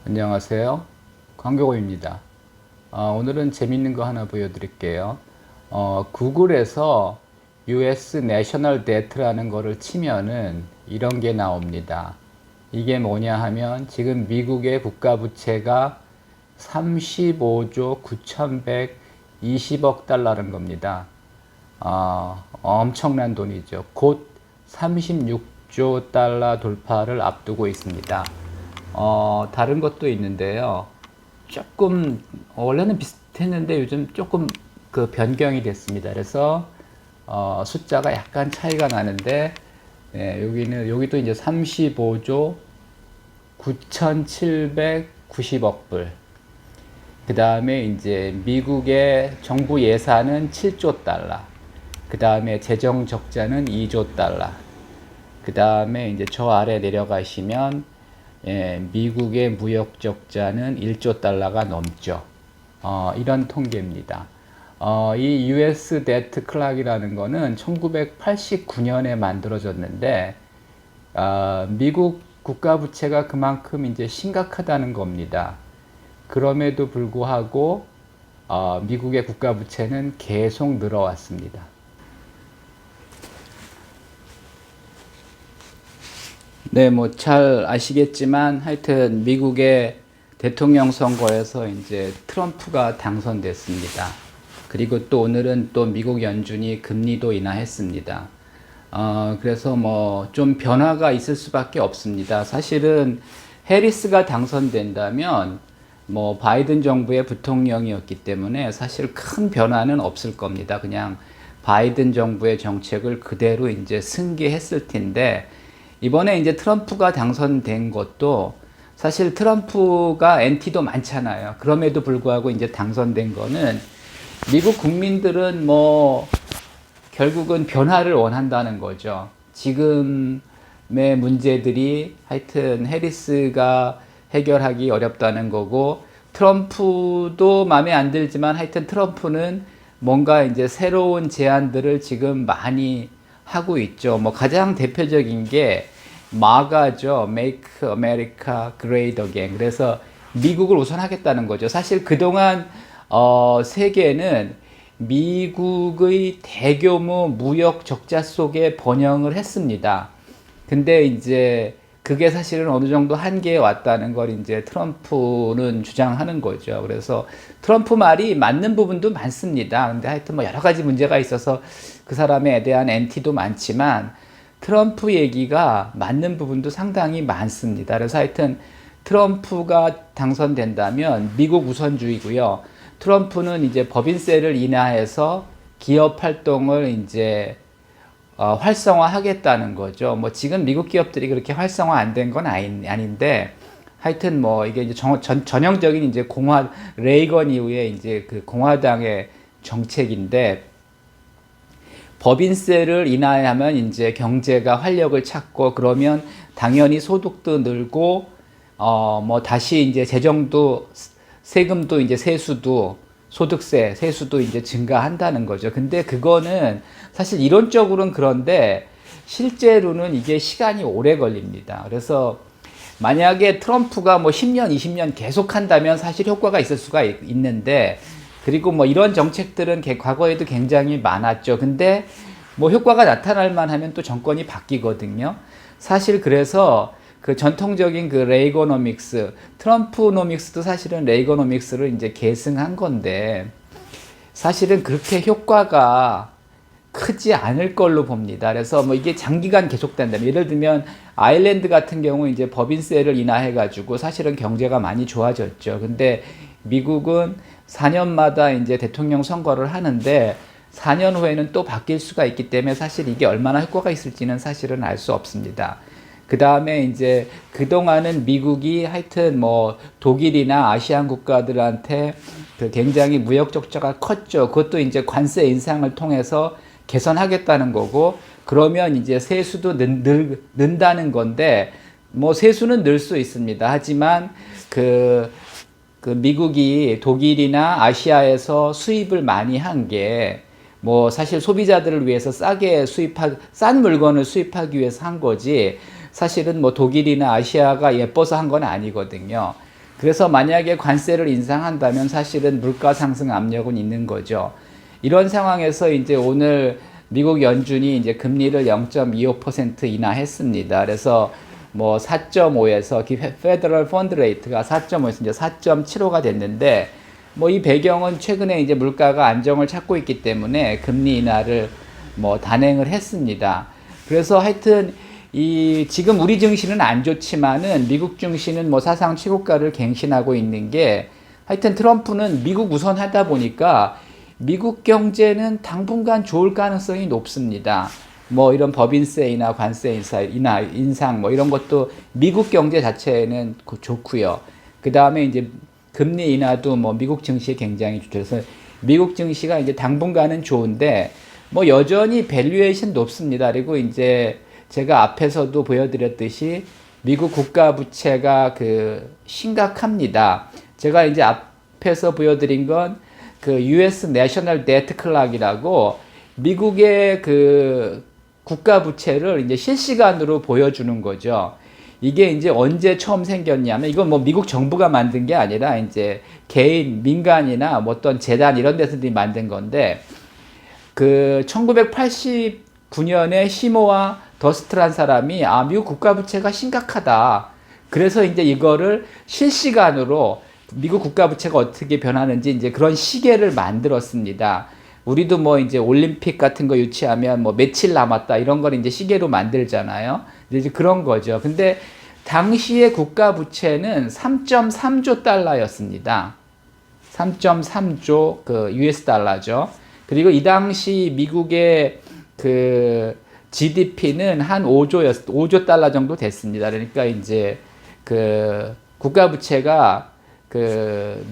안녕하세요. 광교고입니다. 오늘은 재밌는 거 하나 보여드릴게요. 구글에서 US National Debt라는 거를 치면은 이런 게 나옵니다. 이게 뭐냐 하면 지금 미국의 국가부채가 35조 9,120억 달러라는 겁니다. 엄청난 돈이죠. 곧 36조 달러 돌파를 앞두고 있습니다. 다른 것도 있는데요. 조금, 원래는 비슷했는데 요즘 조금 그 변경이 됐습니다. 그래서, 숫자가 약간 차이가 나는데, 여기도 이제 35조 9,790억 불. 그 다음에 이제 미국의 정부 예산은 7조 달러. 그 다음에 재정 적자는 2조 달러. 그 다음에 이제 저 아래 내려가시면 미국의 무역 적자는 1조 달러가 넘죠. 이런 통계입니다. 이 US Debt Clock이라는 거는 1989년에 만들어졌는데, 미국 국가 부채가 그만큼 이제 심각하다는 겁니다. 그럼에도 불구하고, 미국의 국가 부채는 계속 늘어왔습니다. 네, 뭐 잘 아시겠지만 하여튼 미국의 대통령 선거에서 이제 트럼프가 당선됐습니다. 그리고 또 오늘은 또 미국 연준이 금리도 인하했습니다. 그래서 뭐 좀 변화가 있을 수밖에 없습니다. 사실은 해리스가 당선된다면 뭐 바이든 정부의 부통령이었기 때문에 사실 큰 변화는 없을 겁니다. 그냥 바이든 정부의 정책을 그대로 이제 승계했을 텐데, 이번에 이제 트럼프가 당선된 것도 사실 트럼프가 엔티도 많잖아요. 그럼에도 불구하고 이제 당선된 거는 미국 국민들은 뭐 결국은 변화를 원한다는 거죠. 지금의 문제들이 하여튼 해리스가 해결하기 어렵다는 거고, 트럼프도 마음에 안 들지만 하여튼 트럼프는 뭔가 이제 새로운 제안들을 지금 많이 하고 있죠. 뭐 가장 대표적인 게 마가죠. Make America Great Again. 그래서 미국을 우선하겠다는 거죠. 사실 그동안 세계는 미국의 대규모 무역 적자 속에 번영을 했습니다. 근데 이제 그게 사실은 어느 정도 한계에 왔다는 걸 이제 트럼프는 주장하는 거죠. 그래서 트럼프 말이 맞는 부분도 많습니다. 근데 하여튼 뭐 여러 가지 문제가 있어서 그 사람에 대한 엔티도 많지만 트럼프 얘기가 맞는 부분도 상당히 많습니다. 그래서 하여튼 트럼프가 당선된다면 미국 우선주의고요. 트럼프는 이제 법인세를 인하해서 기업 활동을 이제 활성화하겠다는 거죠. 뭐 지금 미국 기업들이 그렇게 활성화 안 된 건 아닌데, 하여튼 뭐 이게 이제 전형적인 이제 레이건 이후에 이제 그 공화당의 정책인데, 법인세를 인하하면 이제 경제가 활력을 찾고, 그러면 당연히 소득도 늘고, 뭐 다시 이제 재정도, 세금도 이제 세수도, 세수도 이제 증가한다는 거죠. 근데 그거는 사실 이론적으로는 그런데 실제로는 이게 시간이 오래 걸립니다. 그래서 만약에 트럼프가 뭐 10년, 20년 계속 한다면 사실 효과가 있을 수가 있는데, 그리고 뭐 이런 정책들은 과거에도 굉장히 많았죠. 근데 뭐 효과가 나타날 만하면 또 정권이 바뀌거든요. 사실 그래서 그 전통적인 그 레이거노믹스, 트럼프노믹스도 사실은 레이거노믹스를 이제 계승한 건데, 사실은 그렇게 효과가 크지 않을 걸로 봅니다. 그래서 뭐 이게 장기간 계속된다면, 예를 들면 아일랜드 같은 경우 이제 법인세를 인하해가지고 사실은 경제가 많이 좋아졌죠. 근데 미국은 4년마다 이제 대통령 선거를 하는데 4년 후에는 또 바뀔 수가 있기 때문에 사실 이게 얼마나 효과가 있을지는 사실은 알 수 없습니다. 그 다음에 이제 그동안은 미국이 하여튼 뭐 독일이나 아시안 국가들한테 그 굉장히 무역 적자가 컸죠. 그것도 이제 관세 인상을 통해서 개선하겠다는 거고, 그러면 이제 세수도 는다는 건데, 뭐 세수는 늘 수 있습니다. 하지만 그 미국이 독일이나 아시아에서 수입을 많이 한 게 뭐 사실 소비자들을 위해서 싼 물건을 수입하기 위해서 한 거지, 사실은 뭐 독일이나 아시아가 예뻐서 한 건 아니거든요. 그래서 만약에 관세를 인상한다면 사실은 물가 상승 압력은 있는 거죠. 이런 상황에서 이제 오늘 미국 연준이 이제 금리를 0.25% 인하했습니다. 그래서 뭐 4.5에서 페더럴 펀드 레이트가 4.5에서 이제 4.75가 됐는데 뭐 이 배경은 최근에 이제 물가가 안정을 찾고 있기 때문에 금리 인하를 뭐 단행을 했습니다. 그래서 하여튼 이 지금 우리 증시는 안 좋지만은 미국 증시는 뭐 사상 최고가를 갱신하고 있는 게 하여튼 트럼프는 미국 우선 하다 보니까 미국 경제는 당분간 좋을 가능성이 높습니다. 뭐 이런 법인세이나 관세 인상 뭐 이런 것도 미국 경제 자체는 좋고요. 그 다음에 이제 금리 인하도 뭐 미국 증시에 굉장히 좋죠. 그래서 미국 증시가 이제 당분간은 좋은데 뭐 여전히 밸류에이션 높습니다. 그리고 이제 제가 앞에서도 보여드렸듯이 미국 국가 부채가 심각합니다. 제가 이제 앞에서 보여드린 건 US National Debt Clock이라고 미국의 국가 부채를 이제 실시간으로 보여주는 거죠. 이게 이제 언제 처음 생겼냐면 이건 뭐 미국 정부가 만든 게 아니라 이제 개인, 민간이나 뭐 어떤 재단 이런 데서들이 만든 건데 1989년에 시모와 더스트란 사람이 미국 국가 부채가 심각하다. 그래서 이제 이거를 실시간으로 미국 국가 부채가 어떻게 변하는지 이제 그런 시계를 만들었습니다. 우리도 뭐 이제 올림픽 같은 거 유치하면 뭐 며칠 남았다 이런 걸 이제 시계로 만들잖아요. 이제 그런 거죠. 근데 당시의 국가 부채는 3.3조 달러였습니다. 3.3조 US 달러죠. 그리고 이 당시 미국의 GDP는 한 5조 달러 정도 됐습니다. 그러니까 이제 국가 부채가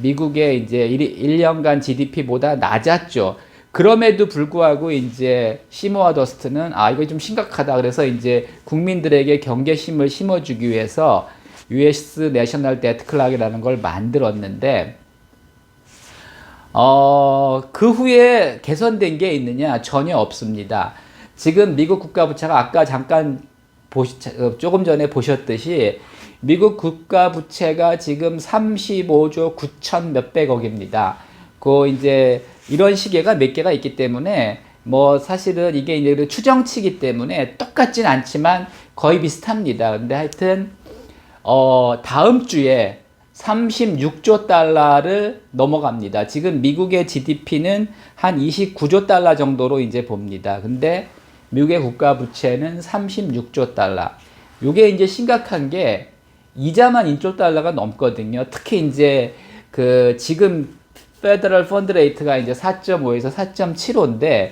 미국의 이제 1년간 GDP보다 낮았죠. 그럼에도 불구하고 이제 시모와 더스트는 이거 좀 심각하다. 그래서 이제 국민들에게 경계심을 심어주기 위해서 US National Debt Clock이라는 걸 만들었는데 그 후에 개선된 게 있느냐? 전혀 없습니다. 지금 미국 국가 부채가 아까 잠깐 조금 전에 보셨듯이 미국 국가 부채가 지금 35조 9천 몇백억입니다. 이제 이런 시계가 몇 개가 있기 때문에 뭐 사실은 이게 이제 추정치기 때문에 똑같진 않지만 거의 비슷합니다. 근데 하여튼 다음 주에 36조 달러를 넘어갑니다. 지금 미국의 GDP는 한 29조 달러 정도로 이제 봅니다. 근데 미국의 국가 부채는 36조 달러. 이게 이제 심각한 게 이자만 1조 달러가 넘거든요. 특히 이제 지금 페더럴 펀드 레이트가 이제 4.5에서 4.75인데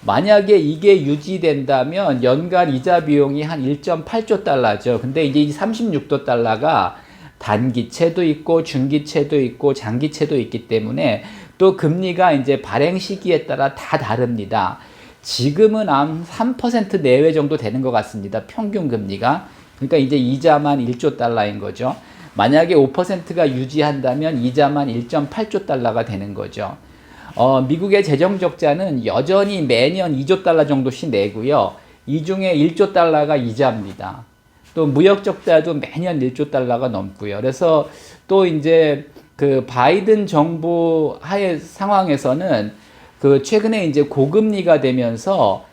만약에 이게 유지된다면 연간 이자 비용이 한 1.8조 달러죠. 근데 이제 이 36조 달러가 단기채도 있고 중기채도 있고 장기채도 있기 때문에 또 금리가 이제 발행 시기에 따라 다 다릅니다. 지금은 한 3% 내외 정도 되는 것 같습니다. 평균 금리가. 그러니까 이제 이자만 1조 달러인 거죠. 만약에 5%가 유지한다면 이자만 1.8조 달러가 되는 거죠. 미국의 재정 적자는 여전히 매년 2조 달러 정도씩 내고요. 이 중에 1조 달러가 이자입니다. 또 무역 적자도 매년 1조 달러가 넘고요. 그래서 또 이제 바이든 정부 하의 상황에서는 최근에 이제 고금리가 되면서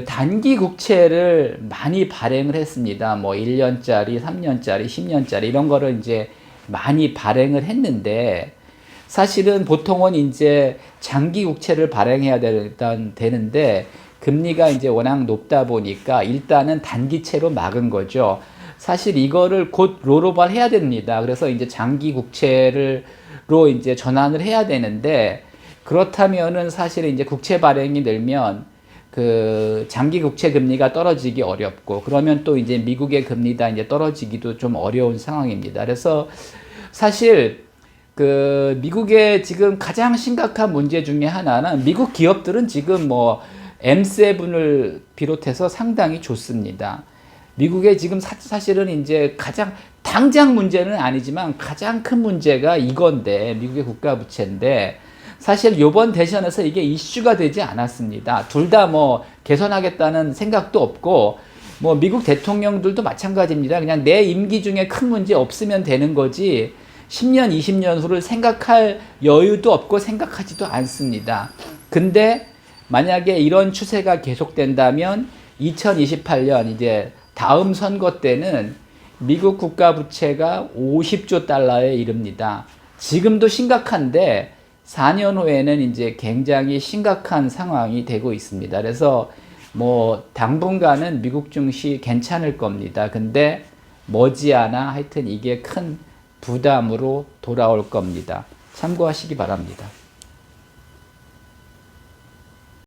단기 국채를 많이 발행을 했습니다. 뭐 1년짜리, 3년짜리, 10년짜리 이런 거를 이제 많이 발행을 했는데 사실은 보통은 이제 장기 국채를 발행해야 되는데 금리가 이제 워낙 높다 보니까 일단은 단기채로 막은 거죠. 사실 이거를 곧 롤오버 해야 됩니다. 그래서 이제 장기 국채로 이제 전환을 해야 되는데 그렇다면은 사실 이제 국채 발행이 늘면 장기 국채 금리가 떨어지기 어렵고 그러면 또 이제 미국의 금리가 이제 떨어지기도 좀 어려운 상황입니다. 그래서 사실 미국의 지금 가장 심각한 문제 중에 하나는 미국 기업들은 지금 뭐 M7을 비롯해서 상당히 좋습니다. 미국의 지금 사실은 이제 가장 당장 문제는 아니지만 가장 큰 문제가 이건데 미국의 국가 부채인데 사실 이번 대선에서 이게 이슈가 되지 않았습니다. 둘 다 뭐 개선하겠다는 생각도 없고 뭐 미국 대통령들도 마찬가지입니다. 그냥 내 임기 중에 큰 문제 없으면 되는 거지 10년, 20년 후를 생각할 여유도 없고 생각하지도 않습니다. 근데 만약에 이런 추세가 계속된다면 2028년 이제 다음 선거 때는 미국 국가 부채가 50조 달러에 이릅니다. 지금도 심각한데 4년 후에는 이제 굉장히 심각한 상황이 되고 있습니다. 그래서 뭐 당분간은 미국 증시 괜찮을 겁니다. 근데 머지않아 하여튼 이게 큰 부담으로 돌아올 겁니다. 참고하시기 바랍니다.